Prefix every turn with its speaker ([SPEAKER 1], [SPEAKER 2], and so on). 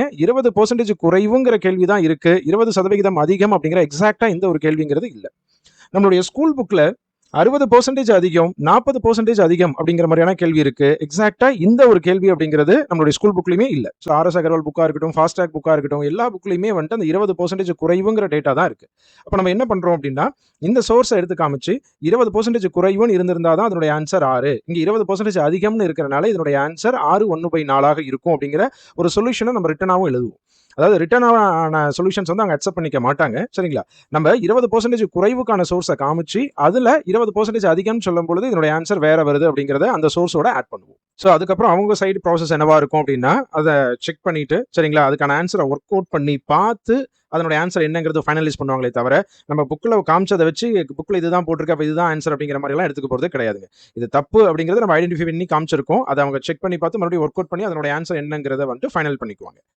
[SPEAKER 1] ஏன் 20% குறைவுங்கிற கேள்வி தான் இருக்கு. 20% அதிகம் அப்படிங்கிற எக்ஸாக்ட்டா இந்த ஒரு கேள்விங்கிறது இல்ல. நம்மளுடைய ஸ்கூல் புக்ல 60% அதிகம், 40% அதிகம் அப்படிங்கிற மாதிரியான கேள்வி இருக்கு. எக்ஸாக்ட்டா இந்த ஒரு கேள்வி அப்படிங்கிறது நம்மளுடைய ஸ்கூல் புக்லயுமே இல்ல. ஸோ ஆர்எஸ் அகர்வால் புக்கா இருக்கட்டும், ஃபாஸ்டாக் புக்கா இருக்கட்டும், எல்லா புக்லயுமே வந்துட்டு அந்த 20% குறைவுங்கிற டேட்டா தான் இருக்கு. அப்ப நம்ம என்ன பண்றோம் அப்படின்னா, இந்த சோர்ஸ எடுத்து காமிச்சு 20% குறைவுன்னு இருந்திருந்தா தான் அதனுடைய ஆன்சர் 6. இங்க 20% அதிகம்னு இருக்கிறனால இதனுடைய ஆன்சர் 6 1/4 இருக்கும் அப்படிங்கிற ஒரு சொல்யூஷன நம்ம ரிட்டனாவும் எழுதுவோம். அதாவது ரிட்டர்ன் ஆன சொல்யூஷன்ஸ் வந்து அங்க அக்செப்ட் பண்ணிக்க மாட்டாங்க. சரிங்களா? நம்ம 20% குறைவுக்கான சோர்ஸ காமிச்சு, அதுல 20% அதிகம்னு சொல்லும்பொழுது, இதனுடைய ஆன்சர் வேற வருது அப்படிங்கிறத அந்த சோர்ஸோட ஆட் பண்ணுவோம். ஸோ அதுக்கப்புறம் அவங்க சைடு ப்ராசஸ் என்னவா இருக்கும் அப்படின்னா, அத செக் பண்ணிட்டு, சரிங்களா? அதுக்கான ஆன்சர ஒர்க் அவுட் பண்ணி பார்த்து, அதனுடைய ஆன்சர் என்னங்கிறது ஃபைனலைஸ் பண்ணுவாங்களே தவிர, நம்ம புக்ல காமிச்சத வச்சு, புக்ல இதுதான் போட்டிருக்கு, அப்ப இதுதான் ஆன்சர் அப்படிங்கிற மாரிலாம் எடுத்துக்க போறதே கிடையாதுங்க. இது தப்பு அப்படிங்கிறத நம்ம ஐடென்டிஃபை பண்ணி காமிச்சிருக்கோம். அத அவங்க செக் பண்ணி பார்த்து, மறுபடியும் ஒர்க் அவுட் பண்ணி, அதனுடைய ஆன்சர் என்னங்கிறத வந்துட்டு ஃபைனல் பண்ணிக்குவாங்க.